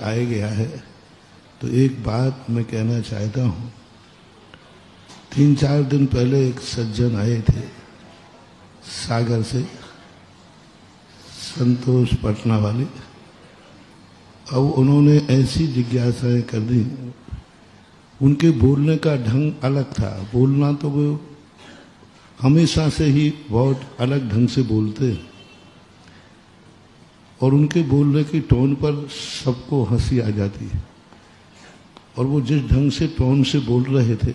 सत्संग आए गया है तो एक बात मैं कहना चाहता हूँ। 3-4 दिन पहले एक सज्जन आए थे सागर से, संतोष पटना वाले। अब उन्होंने ऐसी जिज्ञासाएं कर दी, उनके बोलने का ढंग अलग था। बोलना तो वो हमेशा से ही बहुत अलग ढंग से बोलते हैं और उनके बोलने की टोन पर सबको हंसी आ जाती है। और वो जिस ढंग से टोन से बोल रहे थे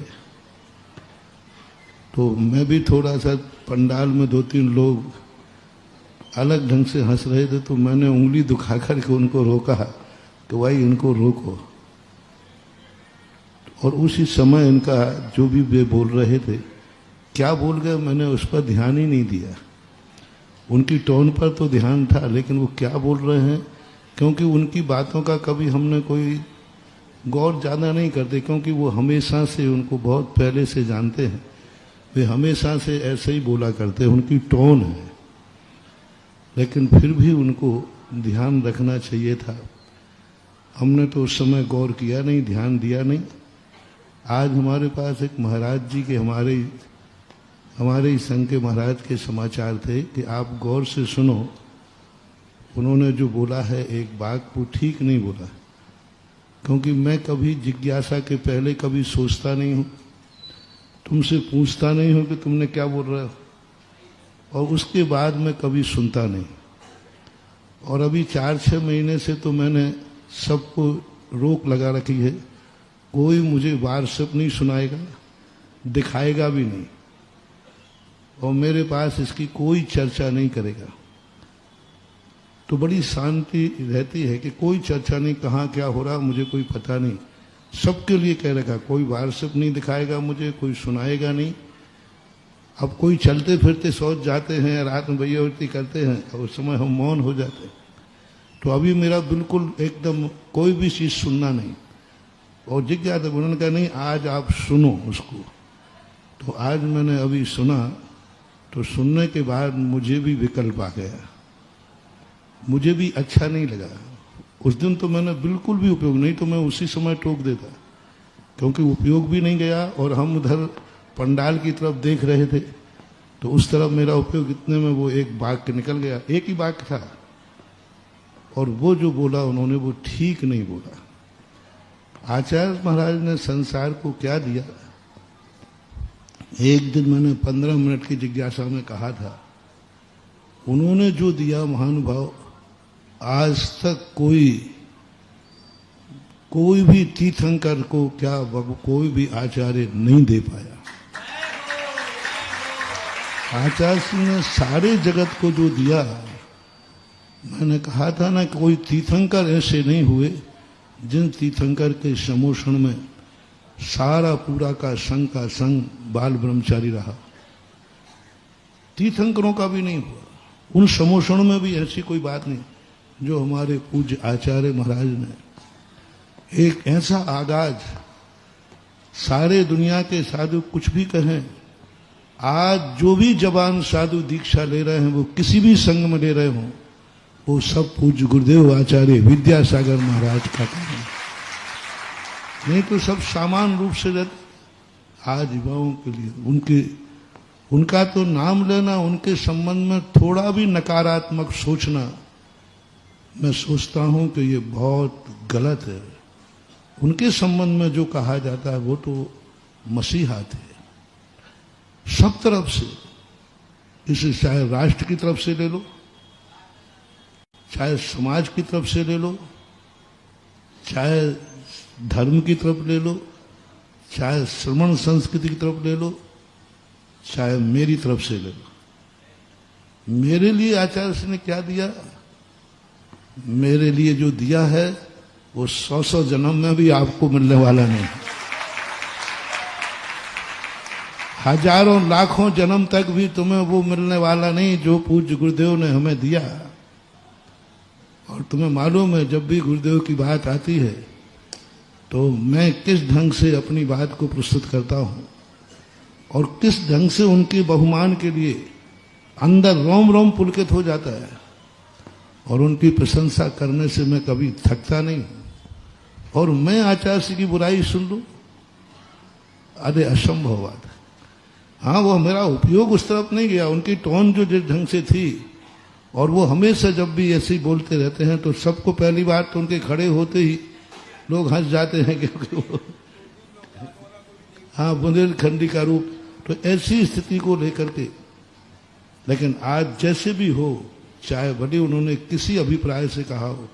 तो मैं भी थोड़ा सा, पंडाल में 2-3 लोग अलग ढंग से हंस रहे थे तो मैंने उंगली दिखा करके उनको रोका कि भाई इनको रोको। और उसी समय इनका जो भी वे बोल रहे थे, क्या बोल गए मैंने उस पर ध्यान ही नहीं दिया। उनकी टोन पर तो ध्यान था लेकिन वो क्या बोल रहे हैं, क्योंकि उनकी बातों का कभी हमने कोई गौर ज़्यादा नहीं करते, क्योंकि वो हमेशा से, उनको बहुत पहले से जानते हैं, वे हमेशा से ऐसे ही बोला करते हैं, उनकी टोन है। लेकिन फिर भी उनको ध्यान रखना चाहिए था। हमने तो उस समय गौर किया नहीं, ध्यान दिया नहीं। आज हमारे पास एक महाराज जी के, हमारे ही संघ के महाराज के समाचार थे कि आप गौर से सुनो, उन्होंने जो बोला है एक बात वो ठीक नहीं बोला। क्योंकि मैं कभी जिज्ञासा के पहले कभी सोचता नहीं हूँ, तुमसे पूछता नहीं हूँ कि तुमने क्या बोल रहे हो, और उसके बाद मैं कभी सुनता नहीं। और अभी 4-6 महीने से तो मैंने सबको रोक लगा रखी है, कोई मुझे व्हाट्सएप नहीं सुनाएगा, दिखाएगा भी नहीं, और मेरे पास इसकी कोई चर्चा नहीं करेगा। तो बड़ी शांति रहती है कि कोई चर्चा नहीं, कहाँ क्या हो रहा मुझे कोई पता नहीं। सबके लिए कह रखा, कोई व्हाट्सएप नहीं दिखाएगा मुझे, कोई सुनाएगा नहीं। अब कोई चलते फिरते सोच जाते हैं, रात में भैया करते हैं, और उस समय हम मौन हो जाते हैं। तो अभी मेरा बिल्कुल एकदम कोई भी चीज़ सुनना नहीं। और जिज्ञासा उन्होंने कहा नहीं आज आप सुनो उसको। तो आज मैंने अभी सुना, तो सुनने के बाद मुझे भी विकल्प आ गया, मुझे भी अच्छा नहीं लगा। उस दिन तो मैंने बिल्कुल भी उपयोग नहीं, तो मैं उसी समय टोक देता, क्योंकि उपयोग भी नहीं गया। और हम उधर पंडाल की तरफ देख रहे थे तो उस तरफ मेरा उपयोग, इतने में वो एक वाक्य निकल गया, एक ही वाक्य था, और वो जो बोला उन्होंने वो ठीक नहीं बोला। आचार्य महाराज ने संसार को क्या दिया, एक दिन मैंने 15 मिनट की जिज्ञासा में कहा था, उन्होंने जो दिया महानुभाव, आज तक कोई भी तीर्थंकर को, क्या कोई भी आचार्य नहीं दे पाया। आचार्य सिंह ने सारे जगत को जो दिया, मैंने कहा था ना, कोई तीर्थंकर ऐसे नहीं हुए जिन तीर्थंकर के समोषण में सारा पूरा का संग बाल ब्रह्मचारी रहा। तीर्थंकरों का भी नहीं हुआ, उन समोषण में भी ऐसी कोई बात नहीं। जो हमारे पूज्य आचार्य महाराज ने एक ऐसा आगाज, सारे दुनिया के साधु कुछ भी कहें, आज जो भी जवान साधु दीक्षा ले रहे हैं, वो किसी भी संघ में ले रहे हों, वो सब पूज्य गुरुदेव आचार्य विद्यासागर महाराज का काम है। नहीं तो सब सामान्य रूप से रहते। आज युवाओं के लिए उनका तो नाम लेना, उनके संबंध में थोड़ा भी नकारात्मक सोचना, मैं सोचता हूं कि ये बहुत गलत है। उनके संबंध में जो कहा जाता है वो तो मसीहा थे सब तरफ से। इसे चाहे राष्ट्र की तरफ से ले लो, चाहे समाज की तरफ से ले लो, चाहे धर्म की तरफ ले लो, चाहे श्रमण संस्कृति की तरफ ले लो, चाहे मेरी तरफ से ले लो। मेरे लिए आचार्य सिंह ने क्या दिया, मेरे लिए जो दिया है वो 100 जन्म में भी आपको मिलने वाला नहीं। हजारों लाखों जन्म तक भी तुम्हें वो मिलने वाला नहीं जो पूज्य गुरुदेव ने हमें दिया। और तुम्हें मालूम है, जब भी गुरुदेव की बात आती है तो मैं किस ढंग से अपनी बात को प्रस्तुत करता हूं और किस ढंग से उनके बहुमान के लिए अंदर रोम रोम पुलकित हो जाता है। और उनकी प्रशंसा करने से मैं कभी थकता नहीं। और मैं आचार्य श्री की बुराई सुन लूं? अरे असंभव बात है। हाँ, वो मेरा उपयोग उस तरफ नहीं गया, उनकी टोन जो जिस ढंग से थी, और वो हमेशा जब भी ऐसे ही बोलते रहते हैं तो सबको पहली बात तो उनके खड़े होते ही लोग हंस जाते हैं, क्योंकि वो हाँ बुंदेलखंडी का रूप, तो ऐसी स्थिति को लेकर के। लेकिन आज जैसे भी हो, चाहे भले उन्होंने किसी अभिप्राय से कहा हो,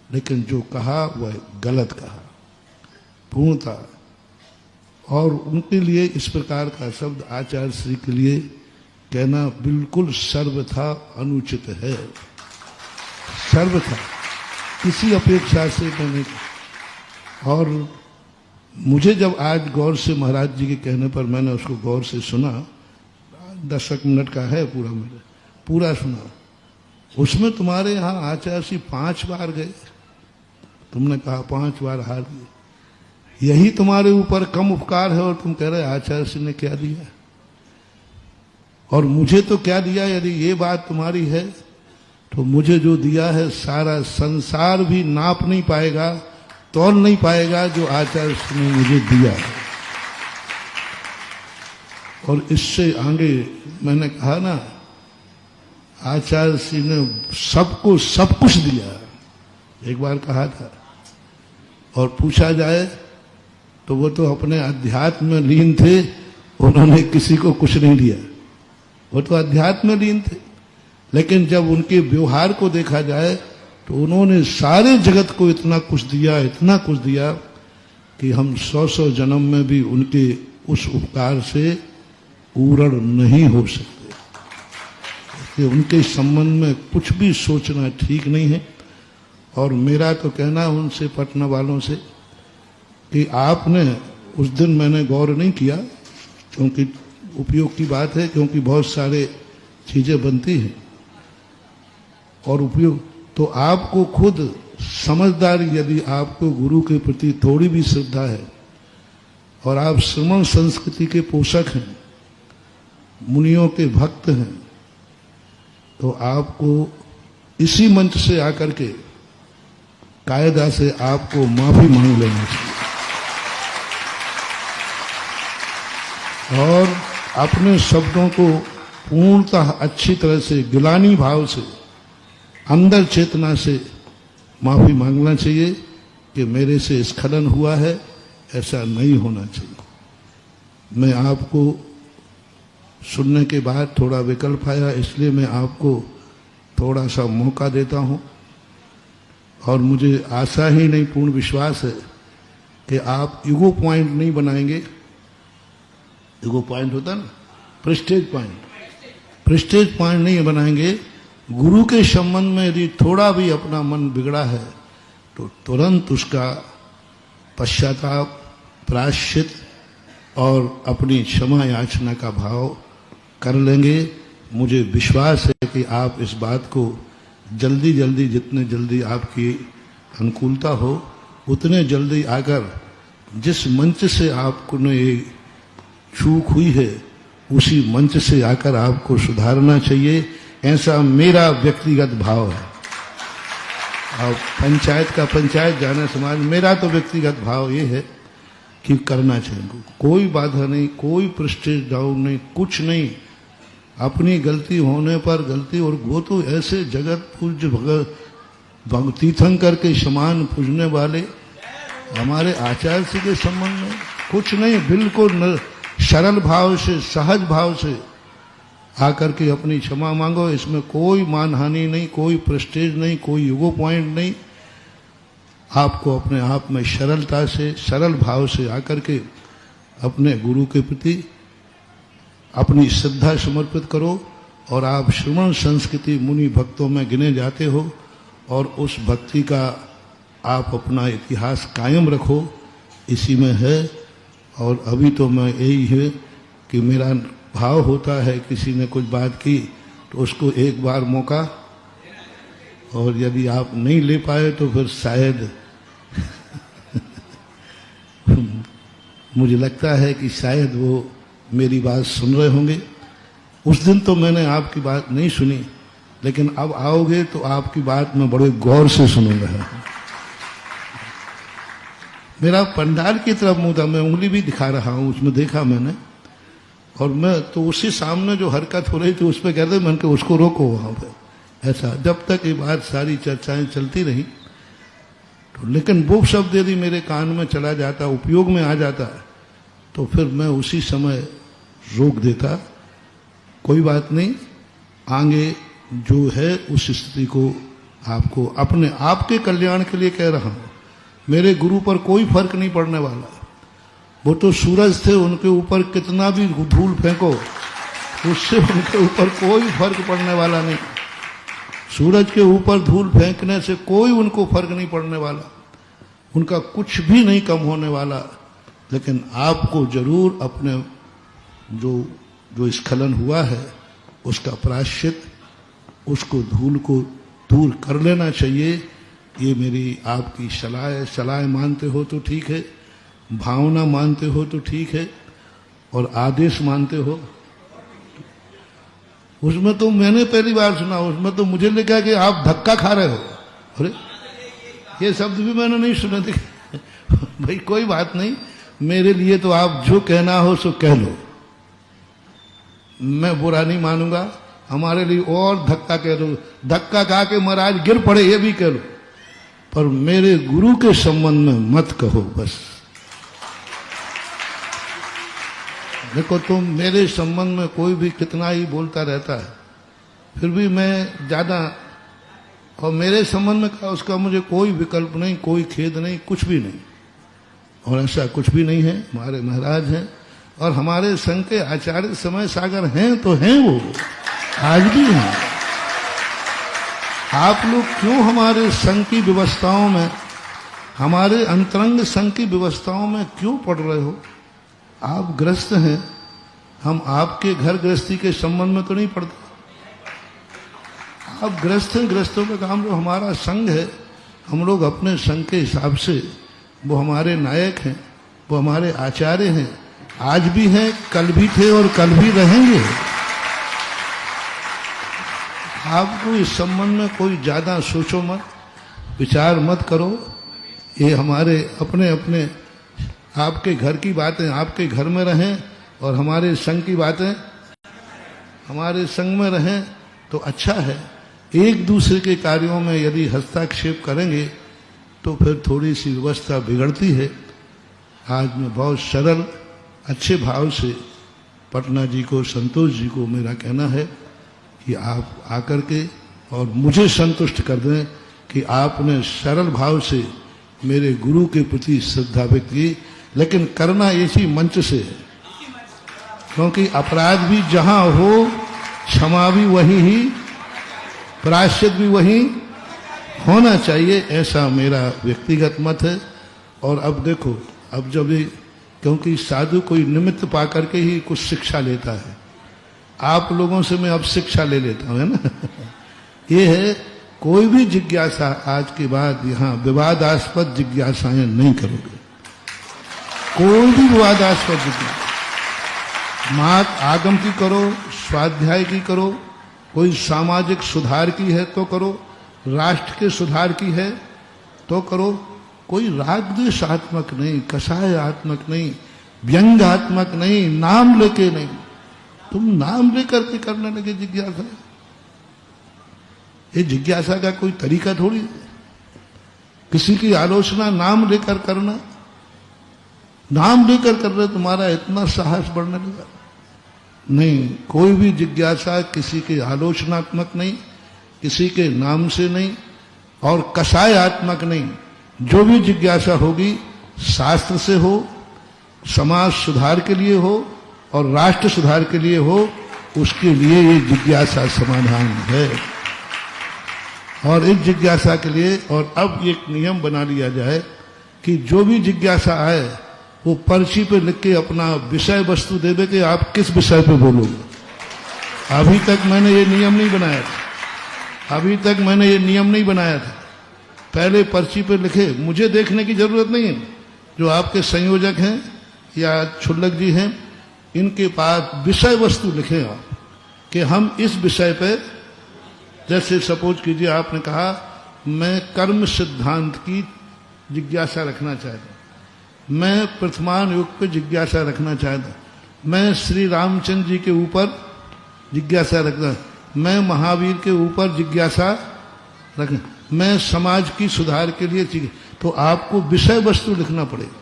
लेकिन जो कहा वह गलत कहा पूर्णतः। और उनके लिए इस प्रकार का शब्द आचार्य श्री के लिए कहना बिल्कुल सर्वथा अनुचित है, सर्वथा, किसी अपेक्षा से मैंने। और मुझे जब आज गौर से महाराज जी के कहने पर मैंने उसको गौर से सुना, 10 मिनट का है पूरा, मैंने पूरा सुना। उसमें तुम्हारे यहाँ आचार्य श्री 5 बार गए, तुमने कहा 5 बार हार गए, यही तुम्हारे ऊपर कम उपकार है, और तुम कह रहे आचार्य श्री ने क्या दिया और मुझे तो क्या दिया। यदि ये बात तुम्हारी है तो मुझे जो दिया है सारा संसार भी नाप नहीं पाएगा, तोल नहीं पाएगा जो आचार्य श्री ने मुझे दिया है। और इससे आगे मैंने कहा ना, आचार्य श्री ने सबको सब कुछ दिया, एक बार कहा था। और पूछा जाए तो वो तो अपने अध्यात्म में लीन थे, उन्होंने किसी को कुछ नहीं दिया, वो तो अध्यात्म में लीन थे। लेकिन जब उनके व्यवहार को देखा जाए तो उन्होंने सारे जगत को इतना कुछ दिया, इतना कुछ दिया कि हम 100 जन्म में भी उनके उस उपकार से ऊरण नहीं हो सकते। कि उनके संबंध में कुछ भी सोचना ठीक नहीं है। और मेरा तो कहना उनसे, पटना वालों से, कि आपने उस दिन मैंने गौर नहीं किया, क्योंकि उपयोग की बात है, क्योंकि बहुत सारे चीजें बनती हैं और उपयोग, तो आपको खुद समझदारी, यदि आपको गुरु के प्रति थोड़ी भी श्रद्धा है और आप श्रमण संस्कृति के पोषक हैं, मुनियों के भक्त हैं, तो आपको इसी मंच से आकर के कायदा से आपको माफी मांग लेना चाहिए और अपने शब्दों को पूर्णतः अच्छी तरह से, गिलानी भाव से, अंदर चेतना से माफी मांगना चाहिए कि मेरे से स्खलन हुआ है, ऐसा नहीं होना चाहिए। मैं आपको सुनने के बाद थोड़ा विकल्प आया, इसलिए मैं आपको थोड़ा सा मौका देता हूं। और मुझे आशा ही नहीं, पूर्ण विश्वास है कि आप ईगो पॉइंट नहीं बनाएंगे। ईगो पॉइंट होता ना, प्रेस्टेज पॉइंट, प्रेस्टेज पॉइंट नहीं बनाएंगे। गुरु के संबंध में यदि थोड़ा भी अपना मन बिगड़ा है तो तुरंत उसका पश्चाताप, प्रायश्चित और अपनी क्षमा याचना का भाव कर लेंगे। मुझे विश्वास है कि आप इस बात को जल्दी जल्दी, जितने जल्दी आपकी अनुकूलता हो, उतने जल्दी आकर जिस मंच से आपको ये चूक हुई है उसी मंच से आकर आपको सुधारना चाहिए, ऐसा मेरा व्यक्तिगत भाव है। और पंचायत का पंचायत जाना समाज, मेरा तो व्यक्तिगत भाव ये है कि करना चाहिए, कोई बाधा नहीं, कोई प्रेस्टीज डाउन नहीं, कुछ नहीं। अपनी गलती होने पर गलती, और वो तो ऐसे जगत पूज्य भगत तीर्थंकर के समान पूजने वाले हमारे आचार्य जी के संबंध में कुछ नहीं, बिल्कुल सरल भाव से, सहज भाव से आकर के अपनी क्षमा मांगो। इसमें कोई मानहानि नहीं, कोई प्रेस्टीज नहीं, कोई ईगो पॉइंट नहीं। आपको अपने आप में सरलता से, सरल भाव से आकर के अपने गुरु के प्रति अपनी श्रद्धा समर्पित करो और आप श्रमण संस्कृति मुनि भक्तों में गिने जाते हो और उस भक्ति का आप अपना इतिहास कायम रखो, इसी में है। और अभी तो मैं यही है कि मेरा भाव होता है, किसी ने कुछ बात की तो उसको एक बार मौका, और यदि आप नहीं ले पाए तो फिर शायद मुझे लगता है कि शायद वो मेरी बात सुन रहे होंगे। उस दिन तो मैंने आपकी बात नहीं सुनी, लेकिन अब आओगे तो आपकी बात मैं बड़े गौर से सुनूंगा। मेरा पंडाल की तरफ मुंह था, मैं उंगली भी दिखा रहा हूं, उसमें देखा मैंने। और मैं तो उसी सामने जो हरकत हो रही थी उस पर कहते मैंने कहा उसको रोको वहां पे। ऐसा जब तक ये बात सारी चर्चाएं चलती रही तो, लेकिन वो शब्द यदि मेरे कान में चला जाता, उपयोग में आ जाता, तो फिर मैं उसी समय रोक देता। कोई बात नहीं, आगे जो है उस स्थिति को आपको अपने आप के कल्याण के लिए कह रहा हूं। मेरे गुरु पर कोई फर्क नहीं पड़ने वाला। वो तो सूरज थे, उनके ऊपर कितना भी धूल फेंको उससे उनके ऊपर कोई फर्क पड़ने वाला नहीं। सूरज के ऊपर धूल फेंकने से कोई उनको फर्क नहीं पड़ने वाला, उनका कुछ भी नहीं कम होने वाला। लेकिन आपको जरूर अपने जो स्खलन हुआ है उसका प्रायश्चित, उसको धूल को दूर कर लेना चाहिए। ये मेरी आपकी सलाह है। सलाह मानते हो तो ठीक है, भावना मानते हो तो ठीक है, और आदेश मानते हो उसमें तो मैंने पहली बार सुना, उसमें तो मुझे लगा कि आप धक्का खा रहे हो। अरे ये शब्द भी मैंने नहीं सुने थे। भाई कोई बात नहीं, मेरे लिए तो आप जो कहना हो सो कह लो, मैं बुरा नहीं मानूंगा। हमारे लिए और धक्का कह लो, धक्का खा के महाराज गिर पड़े ये भी कह लो, पर मेरे गुरु के संबंध में मत कहो। बस देखो, तुम मेरे संबंध में कोई भी कितना ही बोलता रहता है, फिर भी मैं ज्यादा, और मेरे संबंध में कहा उसका मुझे कोई विकल्प नहीं, कोई खेद नहीं, कुछ भी नहीं। और ऐसा कुछ भी नहीं है। हमारे महाराज हैं और हमारे संघ के आचार्य समय सागर हैं तो हैं, वो आज भी हैं। आप लोग क्यों हमारे संघ की व्यवस्थाओं में, हमारे अंतरंग संघ की व्यवस्थाओं में क्यों पड़ रहे हो? आप ग्रस्त हैं, हम आपके घर गृहस्थी के संबंध में तो नहीं पड़ते। आप ग्रस्त हैं, ग्रस्तों का काम, जो हमारा संघ है, हम लोग अपने संघ के हिसाब से, वो हमारे नायक हैं, वो हमारे आचार्य हैं, आज भी हैं, कल भी थे और कल भी रहेंगे। आपको इस संबंध में कोई ज्यादा सोचो मत, विचार मत करो। ये हमारे अपने अपने आपके घर की बातें आपके घर में रहें, और हमारे संघ की बातें हमारे संघ में रहें तो अच्छा है। एक दूसरे के कार्यों में यदि हस्तक्षेप करेंगे तो फिर थोड़ी सी व्यवस्था बिगड़ती है। आज मैं बहुत सरल अच्छे भाव से पटना जी को, संतोष जी को मेरा कहना है कि आप आकर के और मुझे संतुष्ट कर दें कि आपने सरल भाव से मेरे गुरु के प्रति श्रद्धा व्यक्त की, लेकिन करना इसी मंच से है, क्योंकि अपराध भी जहां हो क्षमा भी वही ही, प्रायश्चित भी वही होना चाहिए, ऐसा मेरा व्यक्तिगत मत है। और अब देखो, अब जब ये, क्योंकि साधु कोई निमित्त पा करके ही कुछ शिक्षा लेता है, आप लोगों से मैं अब शिक्षा ले लेता हूं, है ना। ये है, कोई भी जिज्ञासा आज के बाद यहां विवादास्पद जिज्ञासाएं नहीं करोगे, कोई भी विवादास्पद जिज्ञासा, मात आगम की करो, स्वाध्याय की करो, कोई सामाजिक सुधार की है तो करो, राष्ट्र के सुधार की है तो करो, कोई रागद्वेषात्मक नहीं, कषायात्मक नहीं, व्यंग्यात्मक नहीं, नाम लेके नहीं। तुम नाम लेकर के करने लगे जिज्ञासा, ये जिज्ञासा का कोई तरीका थोड़ी है। किसी की आलोचना नाम लेकर करना, नाम लेकर कर रहे, तुम्हारा इतना साहस बढ़ने लगा। नहीं, कोई भी जिज्ञासा किसी के आलोचनात्मक नहीं, किसी के नाम से नहीं, और कषायात्मक नहीं। जो भी जिज्ञासा होगी शास्त्र से हो, समाज सुधार के लिए हो और राष्ट्र सुधार के लिए हो, उसके लिए ये जिज्ञासा समाधान है। और इस जिज्ञासा के लिए, और अब एक नियम बना लिया जाए कि जो भी जिज्ञासा आए वो पर्ची पे लिख के अपना विषय वस्तु दे दे कि आप किस विषय पे बोलोगे। अभी तक मैंने ये नियम नहीं बनाया था, अभी तक मैंने ये नियम नहीं बनाया था। पहले पर्ची पे लिखे, मुझे देखने की जरूरत नहीं है, जो आपके संयोजक हैं या छुल्लक जी हैं, इनके पास विषय वस्तु लिखे आप कि हम इस विषय पे, जैसे सपोज कीजिए आपने कहा मैं कर्म सिद्धांत की जिज्ञासा रखना चाहता हूं, मैं प्रथमान युग पे जिज्ञासा रखना चाहता, मैं श्री रामचंद्र जी के ऊपर जिज्ञासा रखना, मैं महावीर के ऊपर जिज्ञासा रखना, मैं समाज की सुधार के लिए। तो आपको विषय वस्तु लिखना पड़ेगा,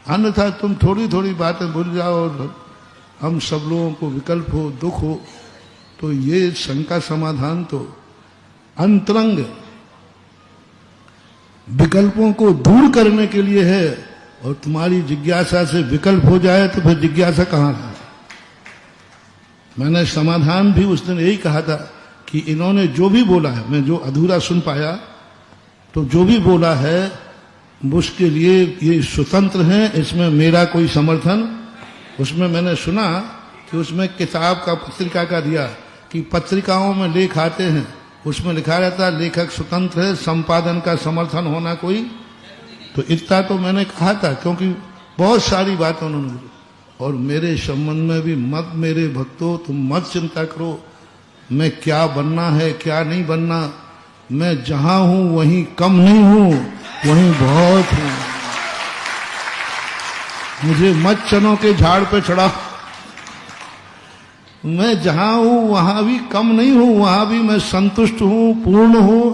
अन्यथा तुम थोड़ी थोड़ी बातें भूल जाओ और हम सब लोगों को विकल्प हो, दुख हो। तो ये शंका समाधान तो अंतरंग विकल्पों को दूर करने के लिए है, और तुम्हारी जिज्ञासा से विकल्प हो जाए तो फिर जिज्ञासा कहाँ रहा। मैंने समाधान भी उस दिन यही कहा था कि इन्होंने जो भी बोला है, मैं जो अधूरा सुन पाया, तो जो भी बोला है उसके लिए ये स्वतंत्र हैं, इसमें मेरा कोई समर्थन। उसमें मैंने सुना कि उसमें किताब का पत्रिका का दिया कि पत्रिकाओं में लेख आते हैं, उसमें लिखा रहता है लेखक स्वतंत्र है, संपादन का समर्थन होना कोई। तो इतना तो मैंने कहा था, क्योंकि बहुत सारी बातें उन्होंने बोली। और मेरे संबंध में भी मत, मेरे भक्तों तुम मत चिंता करो, मैं क्या बनना है क्या नहीं बनना, मैं जहां हूं वहीं कम नहीं हूं, वहीं बहुत हूं। मुझे मत चनों के झाड़ पे चढ़ा, मैं जहां हूं वहां भी कम नहीं हूं, वहां भी मैं संतुष्ट हूं, पूर्ण हूं।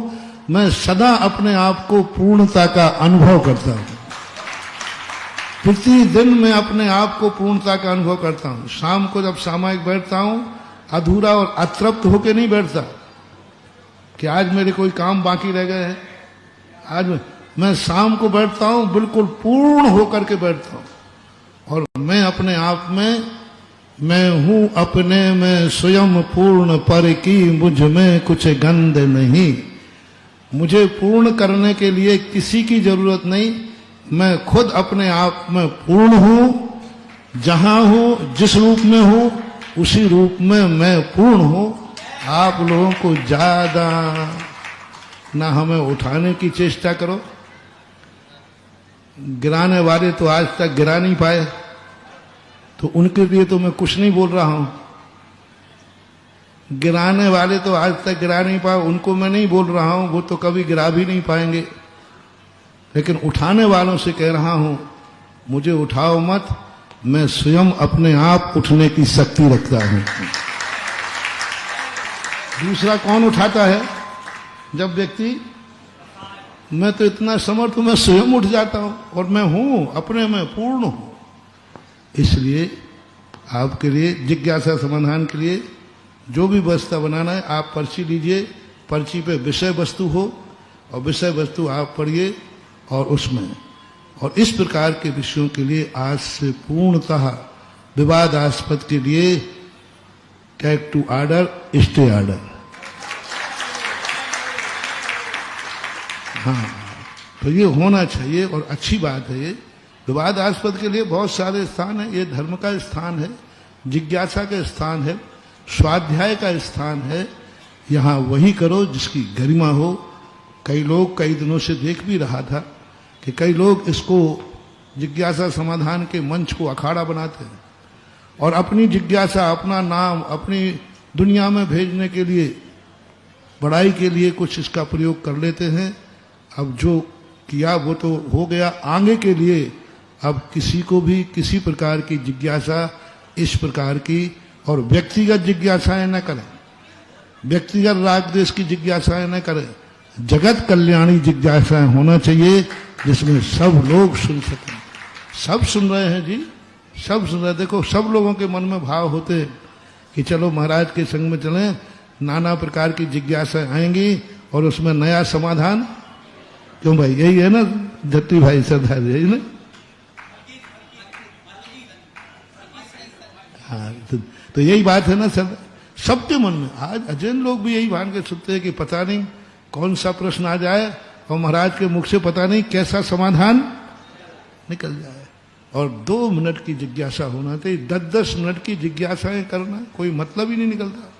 मैं सदा अपने आप को पूर्णता का अनुभव करता हूं, प्रतिदिन मैं अपने आप को पूर्णता का अनुभव करता हूं। शाम को जब सामायिक बैठता हूं, अधूरा और अतृप्त होकर नहीं बैठता कि आज मेरे कोई काम बाकी रह गए हैं। आज मैं शाम को बैठता हूं बिल्कुल पूर्ण होकर के बैठता हूं, और मैं अपने आप में, मैं हूं अपने में स्वयं पूर्ण, पर की मुझ में कुछ गंध नहीं। मुझे पूर्ण करने के लिए किसी की जरूरत नहीं, मैं खुद अपने आप में पूर्ण हूं। जहां हूं, जिस रूप में हूं, उसी रूप में मैं पूर्ण हूं। आप लोगों को ज्यादा ना हमें उठाने की चेष्टा करो। गिराने वाले तो आज तक गिरा नहीं पाए, तो उनके लिए तो मैं कुछ नहीं बोल रहा हूं। गिराने वाले तो आज तक गिरा नहीं पाए, उनको मैं नहीं बोल रहा हूं, वो तो कभी गिरा भी नहीं पाएंगे। लेकिन उठाने वालों से कह रहा हूं, मुझे उठाओ मत, मैं स्वयं अपने आप उठने की शक्ति रखता हूं। दूसरा कौन उठाता है? जब व्यक्ति, मैं तो इतना समर्थ हूं, मैं स्वयं उठ जाता हूं, और मैं हूं अपने में पूर्ण हूं। इसलिए आपके लिए जिज्ञासा समाधान के लिए जो भी व्यवस्था बनाना है, आप पर्ची लीजिए, पर्ची पे विषय वस्तु हो, और विषय वस्तु आप पढ़िए, और उसमें, और इस प्रकार के विषयों के लिए आज से पूर्णतः विवादास्पद के लिए take to order, stay order. हाँ, तो ये होना चाहिए, और अच्छी बात है। ये विवादास्पद के लिए बहुत सारे स्थान है, ये धर्म का स्थान है, जिज्ञासा का स्थान है, स्वाध्याय का स्थान है। यहाँ वही करो जिसकी गरिमा हो। कई लोग, कई दिनों से देख भी रहा था कि कई लोग इसको जिज्ञासा समाधान के मंच को अखाड़ा बनाते हैं, और अपनी जिज्ञासा, अपना नाम, अपनी दुनिया में भेजने के लिए, बड़ाई के लिए कुछ इसका प्रयोग कर लेते हैं। अब जो किया वो तो हो गया, आगे के लिए अब किसी को भी किसी प्रकार की जिज्ञासा इस प्रकार की, और व्यक्तिगत जिज्ञासाएं न करें, व्यक्तिगत राग द्वेष की जिज्ञासाएं न करें, जगत कल्याणी जिज्ञासाएं होना चाहिए, जिसमें सब लोग सुन सकें। सब सुन रहे हैं जी, सब सुन रहे। देखो, सब लोगों के मन में भाव होते कि चलो महाराज के संग में चलें, नाना प्रकार की जिज्ञासाएं आएंगी, और उसमें नया समाधान। क्यों भाई, यही है ना जट्टी भाई, सरदार, यही ना? हाँ, तो यही बात है ना सर, सबके मन में। आज अजैन लोग भी यही मान के सुनते हैं कि पता नहीं कौन सा प्रश्न आ जाए, और महाराज के मुख से पता नहीं कैसा समाधान निकल जाए। और 2 मिनट की जिज्ञासा होना चाहिए, 10-10 मिनट की जिज्ञासाएं करना कोई मतलब ही नहीं निकलता।